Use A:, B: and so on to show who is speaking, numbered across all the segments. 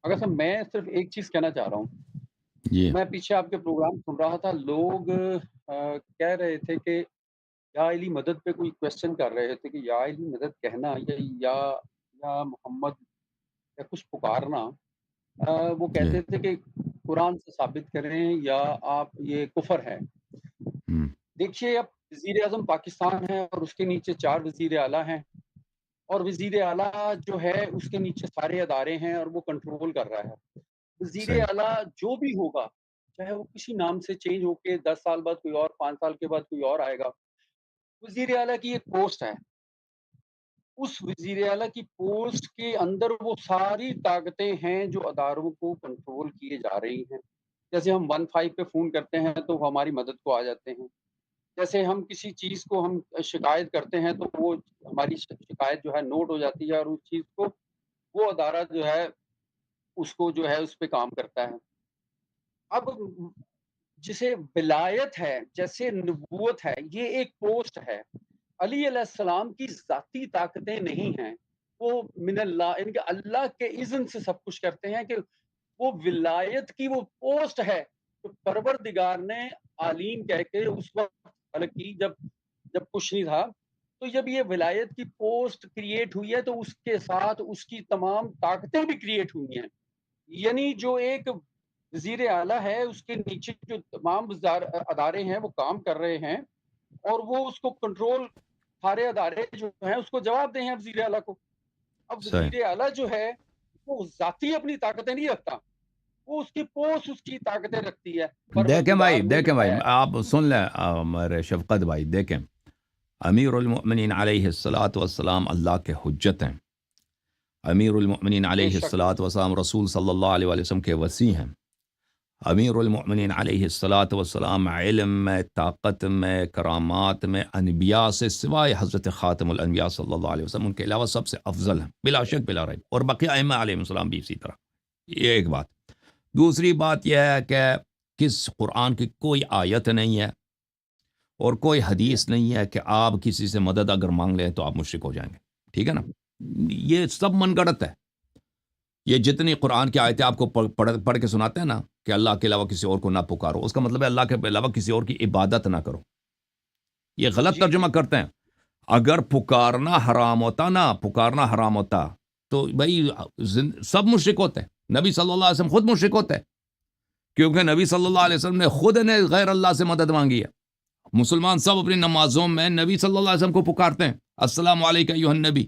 A: اگر صاحب میں صرف ایک چیز کہنا چاہ رہا ہوں،
B: جی
A: میں پیچھے آپ کے پروگرام سن رہا تھا، لوگ کہہ رہے تھے کہ یا علی مدد پہ کوئی کویسچن کر رہے تھے کہ یا علی مدد کہنا یا محمد یا کچھ پکارنا، وہ
B: جی
A: کہتے تھے کہ قرآن سے ثابت کریں یا آپ یہ کفر ہے۔
B: ہم،
A: دیکھیے اب وزیر اعظم پاکستان ہے اور اس کے نیچے 4 وزیر اعلیٰ ہیں، اور وزیر اعلیٰ جو ہے اس کے نیچے سارے ادارے ہیں اور وہ کنٹرول کر رہا ہے۔ وزیر
B: صحیح
A: اعلیٰ جو بھی ہوگا، چاہے وہ کسی نام سے چینج ہو کے 10 سال بعد کوئی اور، 5 سال کے بعد کوئی اور آئے گا، وزیر اعلیٰ کی ایک پوسٹ ہے، اس وزیر اعلیٰ کی پوسٹ کے اندر وہ ساری طاقتیں ہیں جو اداروں کو کنٹرول کیے جا رہی ہیں۔ جیسے ہم 15 پہ فون کرتے ہیں تو وہ ہماری مدد کو آ جاتے ہیں، جیسے ہم کسی چیز کو ہم شکایت کرتے ہیں تو وہ ہماری شکایت جو ہے نوٹ ہو جاتی ہے، اور اس چیز کو وہ ادارہ جو ہے اس کو جو ہے اس پہ کام کرتا ہے۔ اب جسے ولایت ہے، جیسے نبوت ہے، یہ ایک پوسٹ ہے۔ علی علیہ السلام کی ذاتی طاقتیں نہیں ہیں، وہ من اللہ، یعنی کہ اللہ کے اذن سے سب کچھ کرتے ہیں، کہ وہ ولایت کی وہ پوسٹ ہے تو پروردگار نے عالیم کہہ کے اس وقت خلق کی، جب کچھ نہیں تھا، تو جب یہ ولایت کی پوسٹ کریٹ ہوئی ہے تو اس کے ساتھ اس کی تمام طاقتیں بھی کریٹ ہوئی ہیں۔ یعنی جو ایک وزیر اعلیٰ ہے، اس کے نیچے جو تمام ادارے ہیں وہ کام کر رہے ہیں، اور وہ اس کو کنٹرول، سارے ادارے جو ہیں اس کو جواب دیں ہیں وزیر اعلیٰ کو۔ اب
B: صحیح
A: وزیر اعلیٰ جو ہے وہ ذاتی اپنی طاقتیں نہیں رکھتا، وہ اس کی پوسٹ اس کی طاقتیں رکھتی ہے، پروردگار نے
B: دیکھیں بھائی
A: بتایا ہے۔
B: آپ سن لیں میرے شفقت بھائی دیکھیں امیر المؤمنین علیہ الصلاۃ والسلام اللہ کے حجت ہیں. امیر المؤمنین
A: بے
B: علیہ
A: شک
B: الصلاۃ والسلام رسول صلی اللہ علیہ وآلہ وسلم کے وصی ہیں. امیر المؤمنین علیہ الصلاۃ والسلام علم میں، طاقت میں، کرامات میں انبیاء سے سوائے حضرت خاتم الانبیاء صلی اللہ علیہ وسلم ان کے علاوہ سب سے افضل ہیں بلا شک بلا ریب، اور بقیہ ائمہ علیہ السلام بھی اسی طرح. یہ ایک بات. دوسری بات یہ ہے کہ کس قرآن کی کوئی آیت نہیں ہے اور کوئی حدیث نہیں ہے کہ آپ کسی سے مدد اگر مانگ لیں تو آپ مشرک ہو جائیں گے. ٹھیک ہے نا؟ یہ سب من گڑت ہے. یہ جتنی قرآن کی آیتیں آپ کو پڑھ کے سناتے ہیں نا کہ اللہ کے علاوہ کسی اور کو نہ پکارو، اس کا مطلب ہے اللہ کے علاوہ کسی اور کی عبادت نہ کرو. یہ غلط
A: جی
B: ترجمہ
A: جی
B: کرتے ہیں. اگر پکارنا حرام ہوتا تو بھائی سب مشرک ہوتے ہیں. نبی صلی اللہ علیہ وسلم خود مشرک ہوتے ہیں، کیونکہ نبی صلی اللہ علیہ وسلم نے خود نے غیر اللہ سے مدد مانگی ہے. مسلمان سب اپنی نمازوں میں نبی صلی اللہ علیہ وسلم کو پکارتے ہیں، السلام علیکم ایھا النبی.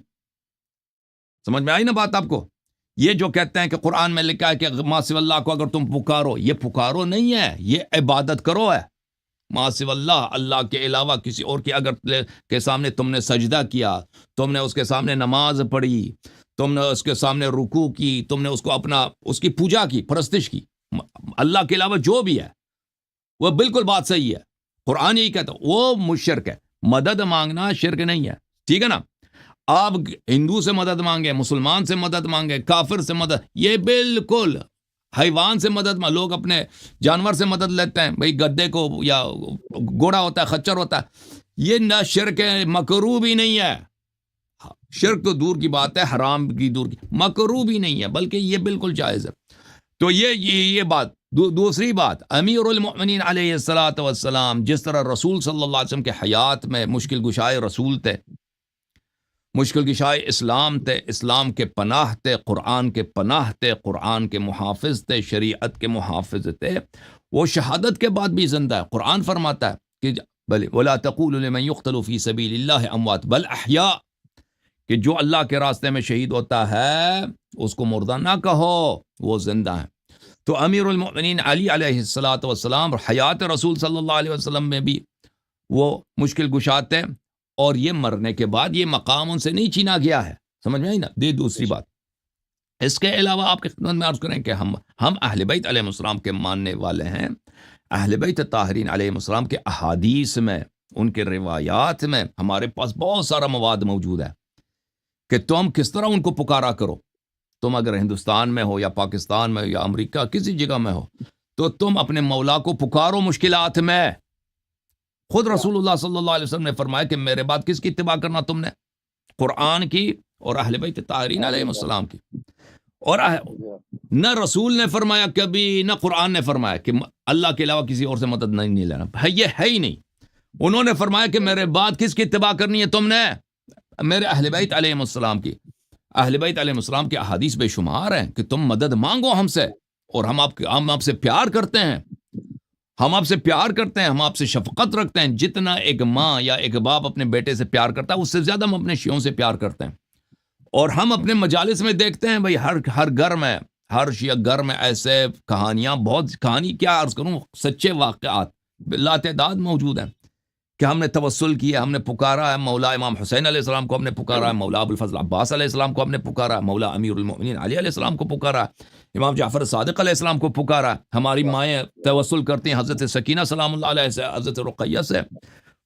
B: سمجھ میں آئی نا بات آپ کو؟ یہ جو کہتے ہیں کہ قرآن میں لکھا ہے کہ ما سوی اللہ کو اگر تم پکارو، یہ پکارو نہیں ہے، یہ عبادت کرو ہے. ما سوی اللہ، اللہ کے علاوہ کسی اور کی اگر کے سامنے تم نے سجدہ کیا، تم نے اس کے سامنے نماز پڑھی، تم نے اس کے سامنے رکوع کی، تم نے اس کو اس کی پوجا کی، پرستش کی، اللہ کے علاوہ جو بھی ہے وہ بالکل بات صحیح ہے. قرآن یہی کہتا ہے وہ مشرک ہے. مدد مانگنا شرک نہیں ہے. ٹھیک ہے نا؟ آپ ہندو سے مدد مانگے، مسلمان سے مدد مانگے، کافر سے مدد، یہ بالکل حیوان سے مدد لوگ اپنے جانور سے مدد لیتے ہیں، بھئی گدے کو یا گھوڑا ہوتا ہے، خچر ہوتا ہے، یہ نہ شرک ہے، مکروہ بھی نہیں ہے. شرک تو دور کی بات ہے، حرام کی دور کی، مکروہ بھی نہیں ہے، بلکہ یہ بالکل جائز ہے. تو یہ بات. دوسری بات، امیر المؤمنین علیہ الصلاۃ والسلام جس طرح رسول صلی اللہ علیہ وسلم کے حیات میں مشکل گشائے رسول تھے، مشکل گشائے اسلام تھے، اسلام کے پناہ تھے، قرآن کے پناہ تھے، قرآن کے محافظ تھے، شریعت کے محافظ تھے. وہ شہادت کے بعد بھی زندہ ہے. قرآن فرماتا ہے کہ بل ولا تقولوا لمن يقتل في سبيل الله اموات بل احیاء، کہ جو اللہ کے راستے میں شہید ہوتا ہے اس کو مردہ نہ کہو، وہ زندہ ہیں. تو امیر المؤمنین علی علیہ الصلاۃ والسلام حیات رسول صلی اللہ علیہ وسلم میں بھی وہ مشکل گشا تھے، اور یہ مرنے کے بعد یہ مقام ان سے نہیں چھینا گیا ہے. سمجھ میں آئی نا؟ دوسری بات، اس کے علاوہ آپ کی خدمت میں عرض کریں کہ ہم اہل بیت علیہ السلام کے ماننے والے ہیں. اہل بیت طاہرین علیہ السلام کے احادیث میں، ان کے روایات میں ہمارے پاس بہت سارا مواد موجود ہے کہ تم کس طرح ان کو پکارا کرو. تم اگر ہندوستان میں ہو یا پاکستان میں یا امریکہ کسی جگہ میں ہو تو تم اپنے مولا کو پکارو مشکلات میں. خود رسول اللہ صلی اللہ علیہ وسلم نے فرمایا کہ میرے بعد کس کی اتباع کرنا تم نے؟ قرآن کی اور اہل بیت طاہرین علیہ السلام کی. اور نہ رسول نے فرمایا کبھی، نہ قرآن نے فرمایا کہ اللہ کے علاوہ کسی اور سے مدد نہیں لینا، یہ ہے ہی نہیں۔ انہوں نے فرمایا کہ میرے بعد کس کی اتباع کرنی ہے تم نے؟ میرے اہل بیت علیہ السلام کی۔ اہل بیت علیہ السلام کے احادیث بے شمار ہیں کہ تم مدد مانگو ہم سے، اور ہم آپ سے پیار کرتے ہیں، ہم آپ سے پیار کرتے ہیں، ہم آپ سے شفقت رکھتے ہیں۔ جتنا ایک ماں یا ایک باپ اپنے بیٹے سے پیار کرتا ہے، اس سے زیادہ ہم اپنے شیعوں سے پیار کرتے ہیں۔ اور ہم اپنے مجالس میں دیکھتے ہیں بھائی ہر گھر میں، ہر شیعہ گھر میں ایسے کہانیاں، بہت کہانی کیا عرض کروں، سچے واقعات لا تعداد موجود ہیں کہ ہم نے توسل کیا، ہم نے پکارا ہے مولا امام حسین علیہ السلام کو، ہم نے پکارا ہے مولا ابوالفضل عباس علیہ السلام کو، ہم نے پکارا ہے مولا امیر المؤمنین علی علیہ السلام کو، پکارا ہے امام جعفر صادق علیہ السلام کو، پکارا ہے ہماری مائیں توسل کرتی ہیں حضرت سکینہ سلام اللہ علیہ سے، حضرت رقیہ سے۔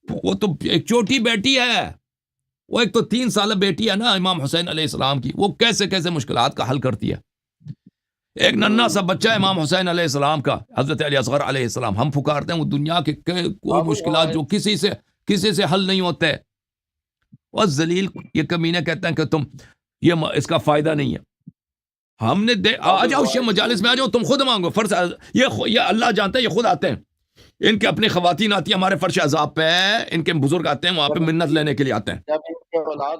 B: وہ تو ایک چھوٹی بیٹی ہے، وہ ایک تو 3 سالہ بیٹی ہے نا امام حسین علیہ السلام کی، وہ کیسے کیسے مشکلات کا حل کرتی ہے۔ ایک ننھا سا بچہ امام حسین علیہ السلام کا، حضرت علی اصغر علیہ السلام، ہم پکارتے ہیں وہ دنیا کے کوئی مشکلات جو کسی سے حل نہیں ہوتے، اور ذلیل یہ کمینے کہتے ہیں کہ تم یہ اس کا فائدہ نہیں ہے۔ ہم نے آ جاؤ شیعہ مجالس میں، آ جاؤ، تم خود مانگو فرض، یہ اللہ جانتا ہے، یہ خود آتے ہیں، ان کے اپنی خواتین آتی ہیں ہمارے فرش عذاب پہ، ان کے بزرگ آتے ہیں وہاں پہ منت لینے کے لیے آتے ہیں۔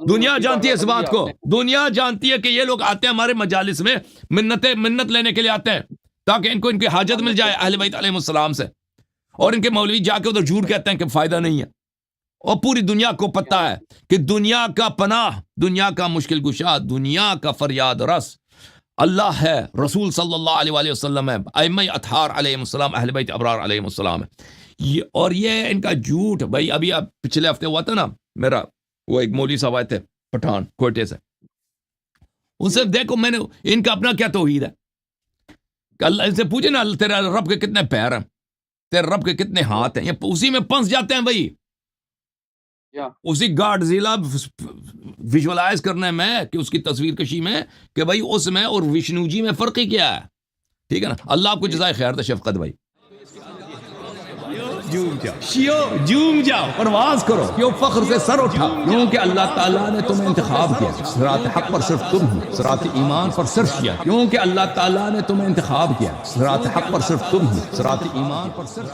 B: دنیا جانتی ہے اس بات کو، دنیا جانتی ہے کہ یہ لوگ آتے ہیں ہمارے مجالس میں منت لینے کے لیے آتے ہیں تاکہ ان کو ان کی حاجت مل جائے اہل بیت علیہ السلام سے، اور ان کے مولوی جا کے ادھر جھوٹ کہتے ہیں کہ فائدہ نہیں ہے۔ اور پوری دنیا کو پتہ ہے کہ دنیا کا پناہ، دنیا کا مشکل کشا، دنیا کا فریاد رس اللہ ہے، رسول صلی اللہ علیہ وآلہ وسلم ہے، ائمہ اطہار علیہ السلام، اہل بیت ابرار علیہ السلام ہے۔ اور یہ ان کا جھوٹ، بھائی ابھی پچھلے ہفتے ہوا تھا نا، میرا وہ ایک مولوی صاحب آئے تھے پٹھان کوئٹے سے، ان سے دیکھو میں نے ان کا اپنا کیا توحید ہے کہ اللہ ان سے پوچھے نا تیرے رب کے کتنے پیر ہیں، تیرے رب کے کتنے ہاتھ ہیں، یہ اسی میں پنس جاتے ہیں بھائی، اسی گاڈ زیلا ویژولائز کرنے میں، کہ اس کی تصویر کشی میں، کہ بھائی اس میں اور وشنو جی میں فرق ہی کیا ہے، ٹھیک ہے نا۔ اللہ آپ کو جزائے خیر دے شفقت بھائی۔ جھوم جاؤ، پرواز کرو، کیوں فخر سے سر اٹھا، کیونکہ اللہ تعالیٰ نے تمہیں انتخاب کیا، صراط حق پر صرف تم ہو، صراط ایمان پر صرف کیا، کیونکہ اللہ تعالیٰ نے تمہیں انتخاب کیا، صراط حق پر صرف تم ہو، صراط ایمان پر صرف